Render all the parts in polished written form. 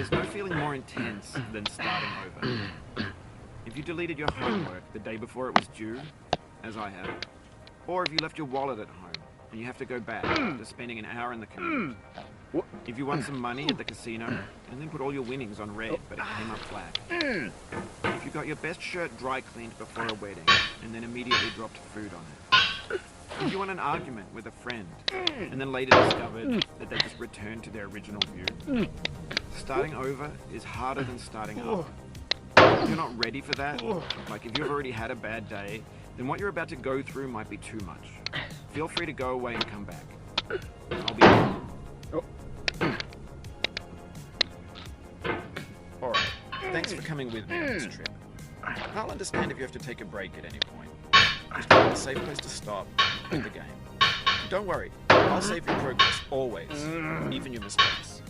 There's no feeling more intense than starting over. If you deleted your homework the day before it was due, as I have, or if you left your wallet at home and you have to go back after spending an hour in the commute. If you won some money at the casino and then put all your winnings on red but it came up black. If you got your best shirt dry cleaned before a wedding and then immediately dropped food on it. If you won an argument with a friend and then later discovered that they just returned to their original view. Starting over is harder than starting up. If you're not ready for that, like if you've already had a bad day, then what you're about to go through might be too much. Feel free to go away and come back. I'll be back. Alright, thanks for coming with me on this trip. I'll understand if you have to take a break at any point. Just find a safe place to stop in the game. Don't worry, I'll save your progress, always, even your mistakes.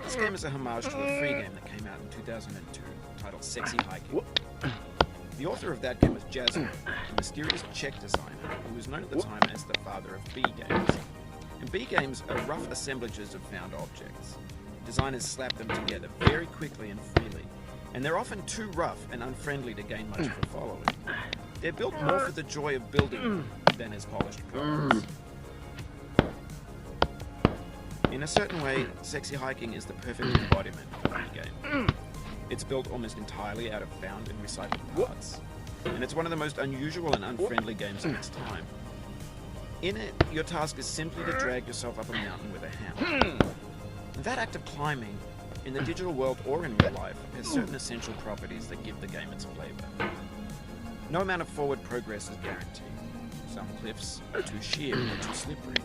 This game is a homage to a free game that came out in 2002, titled Sexy Hiking. The author of that game was Jazzuo, a mysterious Czech designer who was known at the time as the father of B games. And B games are rough assemblages of found objects. Designers slap them together very quickly and freely, and they're often too rough and unfriendly to gain much of a following. They're built more for the joy of building than as polished products. In a certain way, Sexy Hiking is the perfect embodiment of a game. It's built almost entirely out of found and recycled parts, and it's one of the most unusual and unfriendly games of its time. In it, your task is simply to drag yourself up a mountain with a hammer. And that act of climbing, in the digital world or in real life, has certain essential properties that give the game its flavor. No amount of forward progress is guaranteed. Some cliffs are too sheer or too slippery,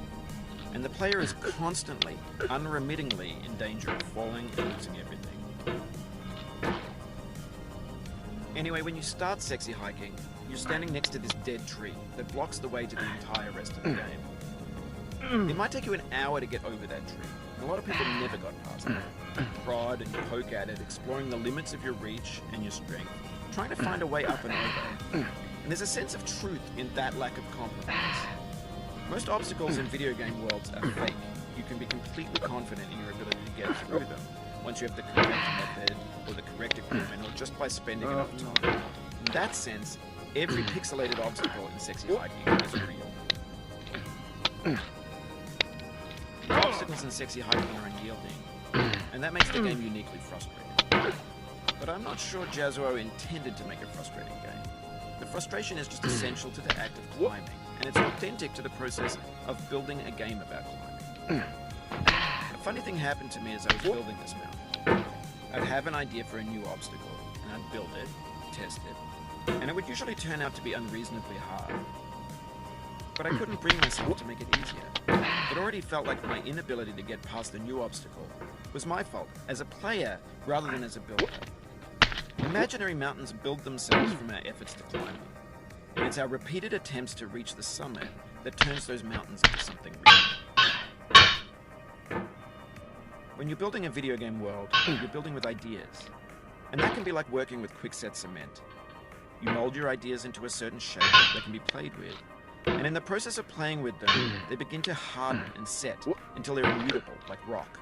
and the player is constantly, unremittingly in danger of falling and losing everything. Anyway, when you start Sexy Hiking, you're standing next to this dead tree that blocks the way to the entire rest of the game. It might take you an hour to get over that tree, and a lot of people never got past it. You prod and you poke at it, exploring the limits of your reach and your strength, trying to find a way up and over. And there's a sense of truth in that lack of compromise. Most obstacles in video game worlds are fake. You can be completely confident in your ability to get through them once you have the correct method or the correct equipment or just by spending enough time. In that sense, every pixelated obstacle in Sexy Hiking is real. The obstacles in Sexy Hiking are unyielding, and that makes the game uniquely frustrating. But I'm not sure Jazzuo intended to make a frustrating game. The frustration is just essential to the act of climbing, and it's authentic to the process of building a game about climbing. A funny thing happened to me as I was building this mountain. I'd have an idea for a new obstacle, and I'd build it, test it, and it would usually turn out to be unreasonably hard. But I couldn't bring myself to make it easier. It already felt like my inability to get past the new obstacle was my fault, as a player rather than as a builder. Imaginary mountains build themselves from our efforts to climb them. And it's our repeated attempts to reach the summit that turns those mountains into something real. When you're building a video game world, you're building with ideas. And that can be like working with quickset cement. You mold your ideas into a certain shape that can be played with. And in the process of playing with them, they begin to harden and set until they're immutable, like rock.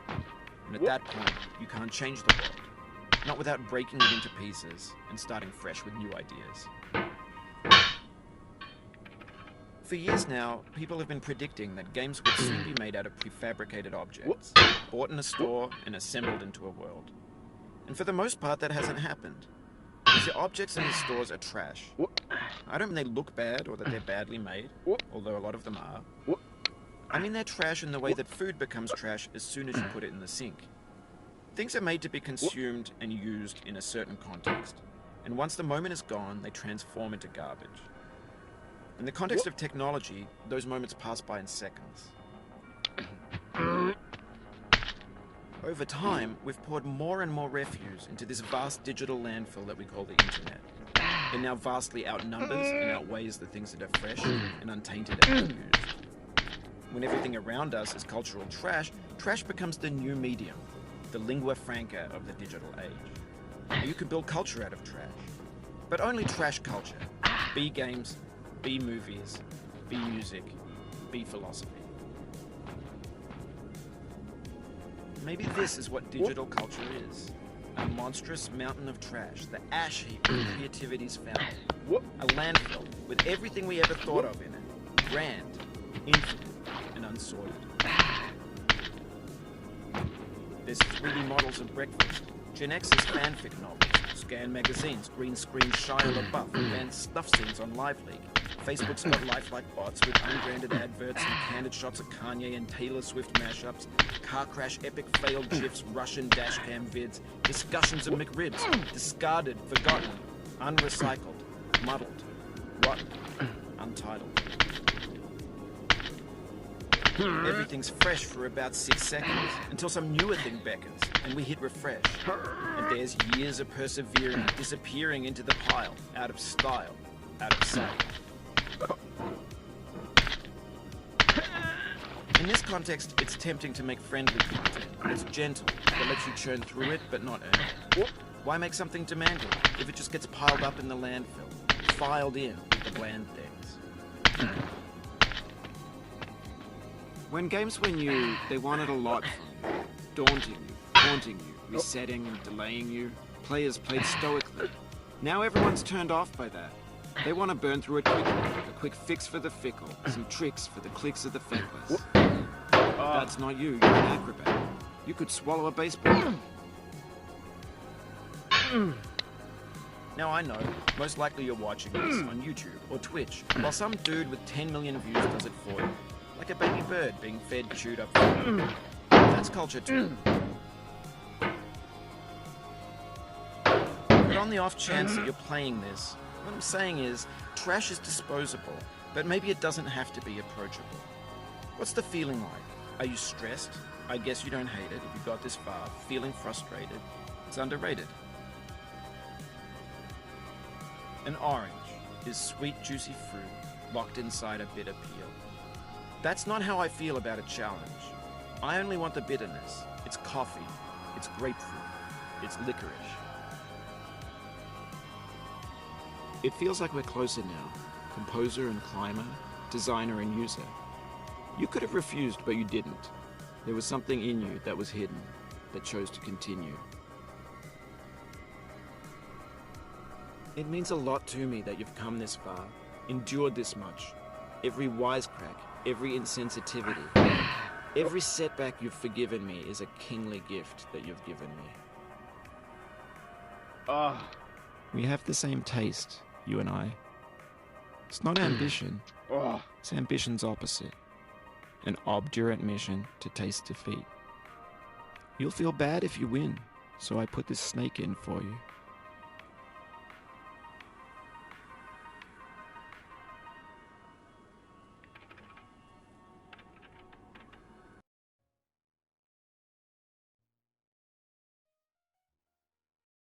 And at that point, you can't change the world. Not without breaking it into pieces and starting fresh with new ideas. For years now, people have been predicting that games would soon be made out of prefabricated objects, bought in a store and assembled into a world. And for the most part, that hasn't happened. Because the objects in these stores are trash. I don't mean they look bad or that they're badly made, although a lot of them are. I mean they're trash in the way that food becomes trash as soon as you put it in the sink. Things are made to be consumed and used in a certain context, and once the moment is gone, they transform into garbage. In the context of technology, those moments pass by in seconds. Over time, we've poured more and more refuse into this vast digital landfill that we call the internet. It now vastly outnumbers and outweighs the things that are fresh and untainted and unused. When everything around us is cultural trash, trash becomes the new medium, the lingua franca of the digital age. And you can build culture out of trash. But only trash culture. B games, B movies, B music, B philosophy. Maybe this is what digital culture is. A monstrous mountain of trash, the ash heap of creativity's fountain. A landfill with everything we ever thought of in it. Grand, infinite, and unsorted. There's 3D models of breakfast, Gen X's fanfic novels, scan magazines, green screen Shia LaBeouf, advanced stuff scenes on Live League. Facebook's got lifelike bots with unbranded adverts and candid shots of Kanye and Taylor Swift mashups, car crash epic failed GIFs, Russian dashcam vids, discussions of McRibs, discarded, forgotten, unrecycled, muddled, rotten, untitled. Everything's fresh for about 6 seconds, until some newer thing beckons, and we hit refresh. And there's years of persevering, disappearing into the pile, out of style, out of sight. In this context, it's tempting to make friendly content. It's gentle, that lets you churn through it, but not earn it. Why make something demanding if it just gets piled up in the landfill, filed in with the bland things? When games were new, they wanted a lot from you. Daunting you, haunting you, resetting and delaying you. Players played stoically. Now everyone's turned off by that. They want to burn through it quickly. A quick fix for the fickle. Some tricks for the clicks of the feckless. That's not you. You're an acrobat. You could swallow a baseball. Now I know, most likely you're watching this on YouTube or Twitch, while some dude with 10 million views does it for you. Like a baby bird being fed chewed up food. That's culture too. But on the off chance that you're playing this, what I'm saying is, trash is disposable, but maybe it doesn't have to be approachable. What's the feeling like? Are you stressed? I guess you don't hate it if you got this far. Feeling frustrated? It's underrated. An orange is sweet, juicy fruit locked inside a bitter peel. That's not how I feel about a challenge. I only want the bitterness. It's coffee. It's grapefruit. It's licorice. It feels like we're closer now. Composer and climber, designer and user. You could have refused, but you didn't. There was something in you that was hidden, that chose to continue. It means a lot to me that you've come this far, endured this much. Every wisecrack, every insensitivity, every setback you've forgiven me is a kingly gift that you've given me. We have the same taste, you and I. It's not ambition. It's ambition's opposite. An obdurate mission to taste defeat. You'll feel bad if you win, so I put this snake in for you.